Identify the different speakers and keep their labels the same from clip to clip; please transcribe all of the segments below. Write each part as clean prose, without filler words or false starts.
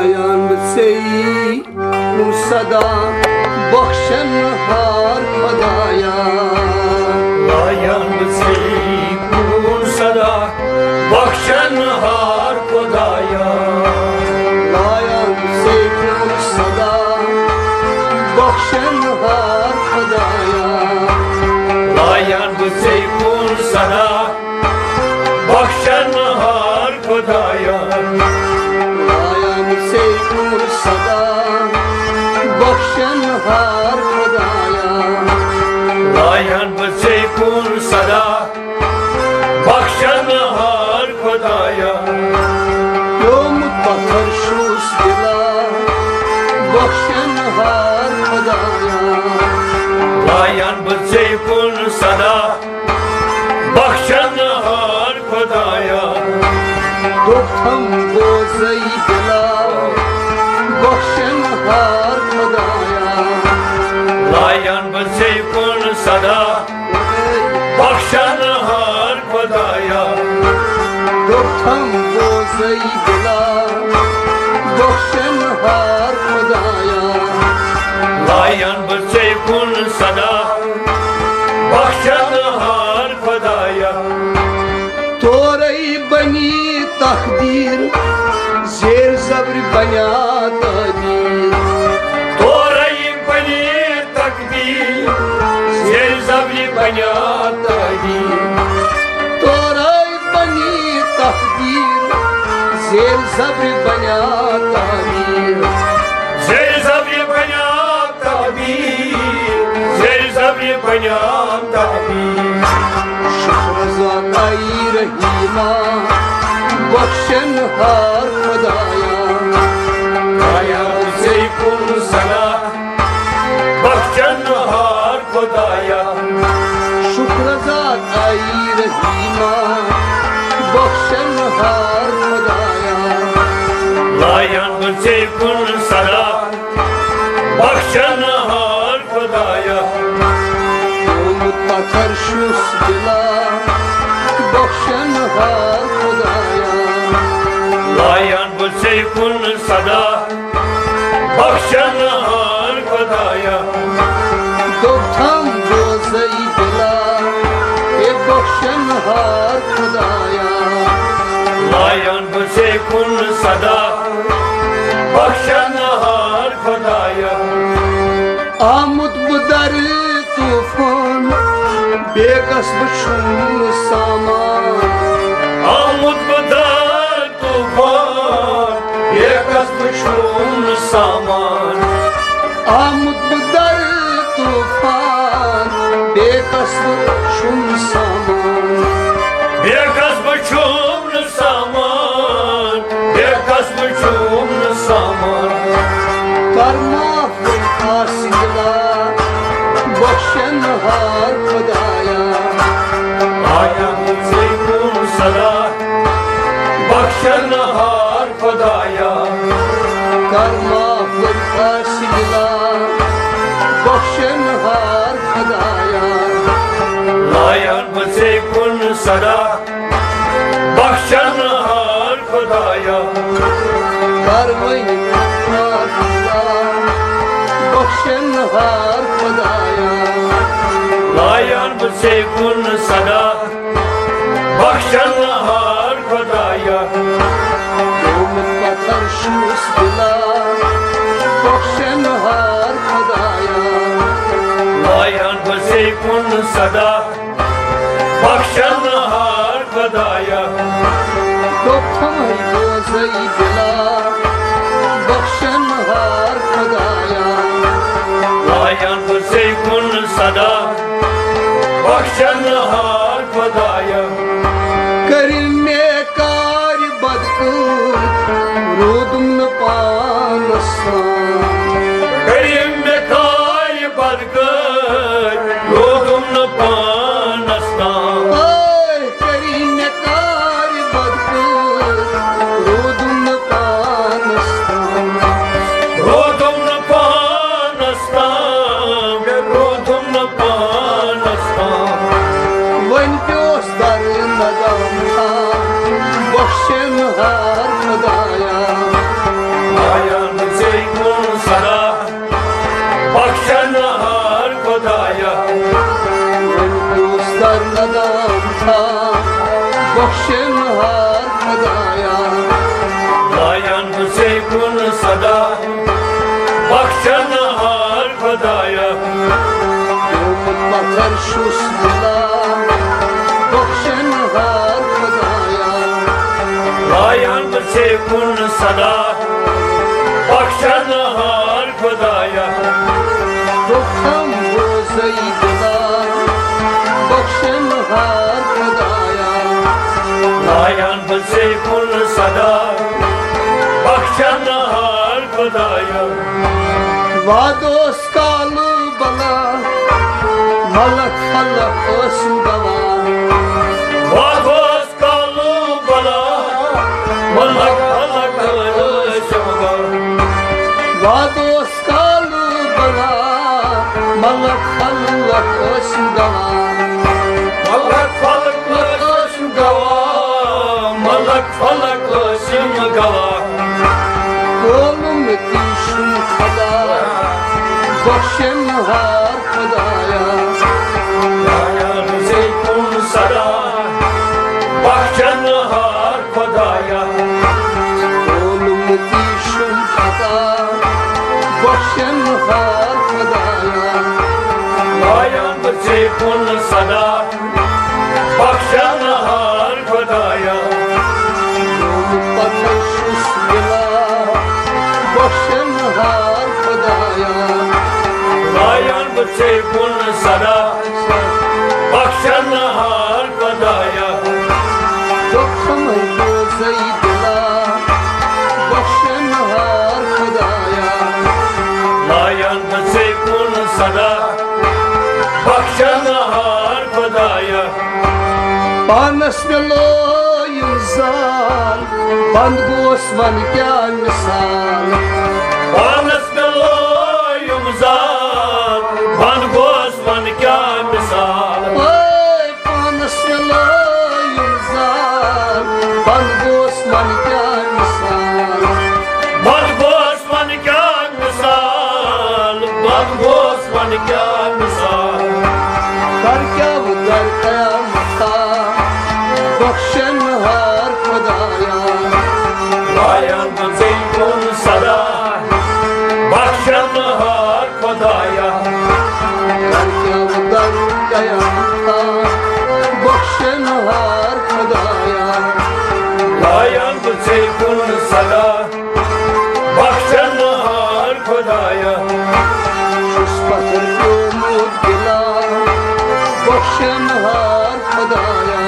Speaker 1: lion से सदा बख्शन हार खुदाया
Speaker 2: लायन से सदा बख्शन हार खुदाया
Speaker 1: लायन से सदा बख्शन हार खुदाया
Speaker 2: लायन से सदा बख्शन हार खुदाया
Speaker 1: लायन से सदा बख्शन हार खुदाया
Speaker 2: लायन से सदा बख्शन हार खुदाया
Speaker 1: योम पत्थर शूस दिला बख्शन हार खुदाया
Speaker 2: लायन से सदा बख्शन हार खुदाया
Speaker 1: दुखम बोझई दिला बख्शन हार खुदाया
Speaker 2: लायन से सदा बख्शन हार खुदाया
Speaker 1: दुखम बोझई दिला बख्शन हार खुदाया
Speaker 2: लायन से सदा बख्शन हार खुदाया
Speaker 1: तोरई बनी तकदीर जेर जबर बना तकदीर
Speaker 2: तोरई बनी तकदीर जेर जबरी बना तकदीर
Speaker 1: तोरई बनी तकदीर जेर जबर बना तकदीर
Speaker 2: जेर जबरी बना तकदीर जेर जबरी बना तकदीर
Speaker 1: शुक्र ज़ाताई रहीमा बख्शन हार खुदाया
Speaker 2: लायन से सदा बख्शन हार खुदाया
Speaker 1: शुक्र ज़ाताई रहीमा बख्शन हार खुदाया
Speaker 2: लायन से सदा बख्शन हार खुदाया
Speaker 1: पत्थर शूस दिला बख्शन हार खुदाया
Speaker 2: लायन से सदा बख्शन हार खुदाया
Speaker 1: दुखम बोझई दिला बख्शन हार खुदाया
Speaker 2: लायन से सदा बख्शन हार खुदाया
Speaker 1: आमुद बुदर तूफान बेकस बछुन सामान
Speaker 2: आमुद बदर तूफान बेकस बछुन सामान
Speaker 1: आमुद बुदर तूफान बेकस बछुन सामान
Speaker 2: बेकस बछुन सामान बेकस बछुन सामान
Speaker 1: करना हासिला बख्शन हार खुदाया
Speaker 2: लायन से सदा बख्शन हार खुदाया
Speaker 1: करना हासिला बख्शन हार खुदाया
Speaker 2: लायन से सदा बख्शन हार खुदाया
Speaker 1: करवई बख्शन हार खुदाया
Speaker 2: लायन से सदा बख्शन हार खुदाया
Speaker 1: तुम पत्थर शूस दिला बख्शन हार खुदाया
Speaker 2: लायन से सदा बख्शन हार खुदाया
Speaker 1: दुखम बोझई दिला बख्शन हार खुदाया
Speaker 2: लायन से सदा बख्शन हार खुदाया
Speaker 1: करिमे कार बदकूर रोदम पानसान
Speaker 2: करीम में काय बदकर रोदुम पानस्तान
Speaker 1: करिमे कार बदकूर रोदम पानसान
Speaker 2: रोदुम पानस्तान रोदुम पानस्तान
Speaker 1: वन प्योस दर
Speaker 2: बसे गुण सदा बख्शनहार खुदाया
Speaker 1: Bakar şu sıla Bakşenhar Khudaya
Speaker 2: lion बसे गुण सदा बख्शनहार खुदाया
Speaker 1: Dokam bozayı dila Bakşenhar Khudaya
Speaker 2: lion बसे गुण सदा बख्शनहार खुदाया
Speaker 1: Vados kalı bala Malak halak olsun bala
Speaker 2: वागोस Kalu बला मलक अलग शमगा
Speaker 1: Vados kalı bala Malak halak olsun bala
Speaker 2: Malak फलक शमगवा मलक फलक शमगवा
Speaker 1: Oğlum dişim kadar Bakşenhar Khudaya
Speaker 2: लायन से गुण सदा बख्शनहार खुदाया
Speaker 1: Oğlum dişim kadar Bakşenhar Khudaya
Speaker 2: लायन से गुण सदा बख्शनहार खुदाया
Speaker 1: Bakır şu sıla Bakşenhar Khudaya
Speaker 2: लायन से गुण सदा बख्शनहार खुदाया
Speaker 1: Dokam bozayı dila Bakşenhar Khudaya
Speaker 2: लायन से गुण सदा बख्शनहार खुदाया
Speaker 1: Panas meloyum zal Band gosvan kya misal
Speaker 2: वानस मिलो युमजाल बन गोस मन क्या मिसाल
Speaker 1: Oy panas meloyum zal Band gosvan kya misal
Speaker 2: बन गोस मन क्या मिसाल बन गोस मन क्या मिसाल
Speaker 1: Dar kya dar kıyamata Bakşenhar Khudaya
Speaker 2: लायन से गुण सदा बख्शनहार खुदाया
Speaker 1: Dar kya dar kıyamata Bakşenhar Khudaya
Speaker 2: लायन से गुण सदा बख्शनहार खुदाया
Speaker 1: Şus batır umut dila Bakşenhar Khudaya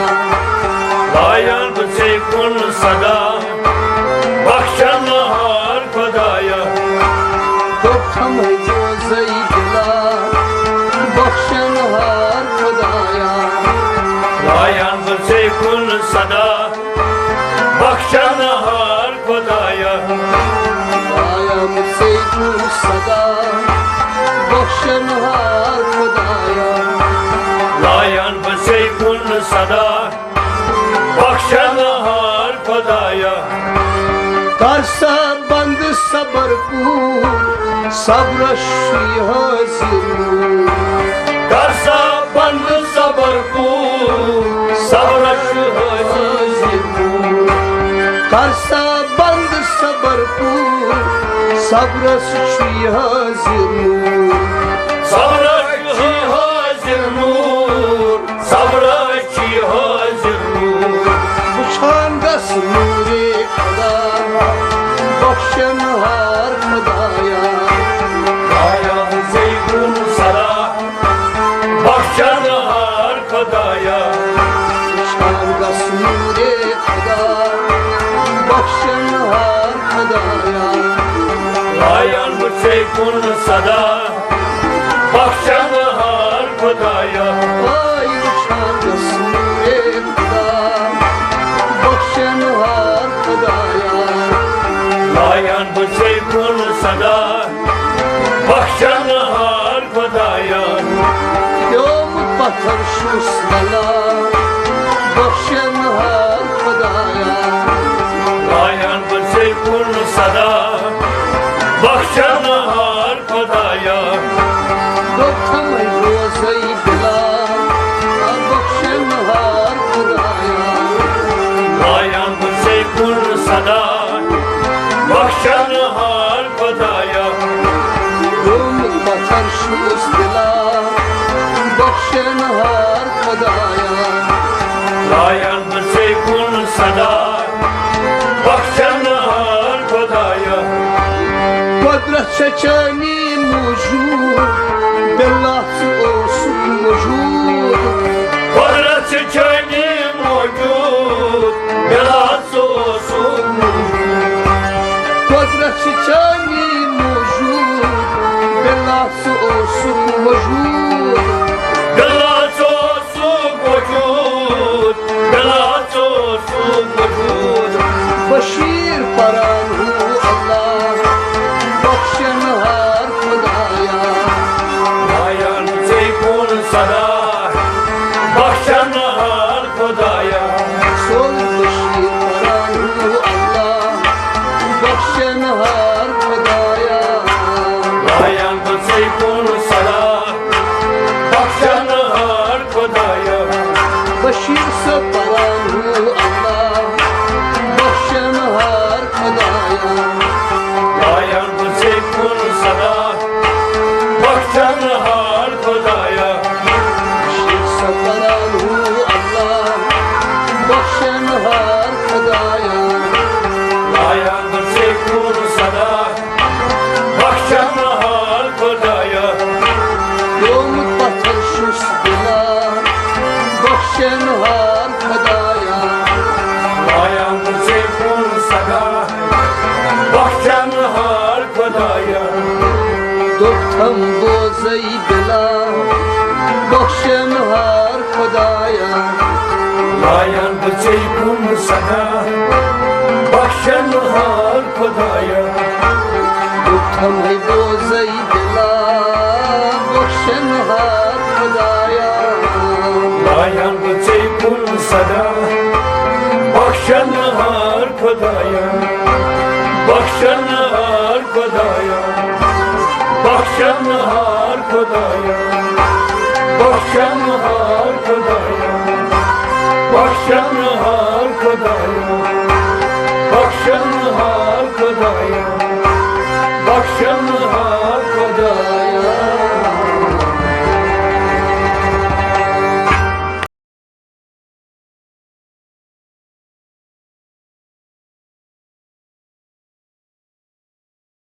Speaker 2: लायन से गुण सदा बख्शनहार खुदाया
Speaker 1: Dokam bozayı dila Bakşenhar Khudaya
Speaker 2: लायन से गुण सदा बख्शनहार खुदाया
Speaker 1: Ayam seydun sada Bakşenhar Khudaya
Speaker 2: लायन से गुण सदा बख्शनहार खुदाया
Speaker 1: Karsa bandı sabır ku Sabra şi hazir
Speaker 2: करसा बंद सबर को सबरश
Speaker 1: hazir Karsa bandı sabır ku Sabra şi hazir
Speaker 2: सबरश हाजिर नूर सबरश हाजिर नूर
Speaker 1: Uçandas nuri kadar Bakşenhar Khudaya
Speaker 2: आया से गुण सदा बख्शनहार खुदाया
Speaker 1: Uçandas nuri kadar Bakşenhar Khudaya
Speaker 2: लायन से गुण सदा बख्शनहार खुदाया
Speaker 1: Ay uçandas nuri kadar Bakşenhar Khudaya
Speaker 2: लायन से गुण सदा बख्शनहार खुदाया
Speaker 1: Yomut batar şu sıla Bakşenhar Khudaya
Speaker 2: लायन से गुण सदा बख्शनहार खुदाया
Speaker 1: Dokam bozayı dila Bakşenhar Khudaya
Speaker 2: लायन से गुण सदा बख्श
Speaker 1: खुश दिला बख्शन हार खुदाया
Speaker 2: Layan bıçı kun sada Bakşan har Khudaya
Speaker 1: قدرت چچنی موجود بالله اوسط موجود
Speaker 2: Kudret çiçeğini mevcut Biraz olsun
Speaker 1: قدرت چچنی موجود بالله اوسط موجود
Speaker 2: Biraz olsun vücut Biraz olsun vücut
Speaker 1: Bashir پرانو الله بخشن هر خدایا
Speaker 2: Layan bıçı kun sada Bakşan har Khudaya
Speaker 1: sol Bashir پرانو الله بخشن هر خدایا
Speaker 2: Layan bıçı kun sada Bakşan har Khudaya
Speaker 1: Bashir سپرانو الله بخشن هر خدایا
Speaker 2: Layan bıçı kun sada Bakşan har Khudaya
Speaker 1: Bashir سپرانو الله بخشن هر خدایا
Speaker 2: Layan bıçı kun sada Bakşan har Khudaya
Speaker 1: دومت بطل شوش بلا بخشن هر خدایا
Speaker 2: Layan bıçı kun sada Bakşan har Khudaya
Speaker 1: دختم بوزی بلا بخشن هر خدایا
Speaker 2: Layan bıçı kun sada Bakşan har Khudaya
Speaker 1: دختم بوزی بلا بخشن هر خدایا
Speaker 2: Layan bıçı kun sada Bakşan har Khudaya Bakşan har Khudaya Bakşan har Khudaya Bakşan har Khudaya Bakşan har Khudaya Bakşan har Khudaya Bakşan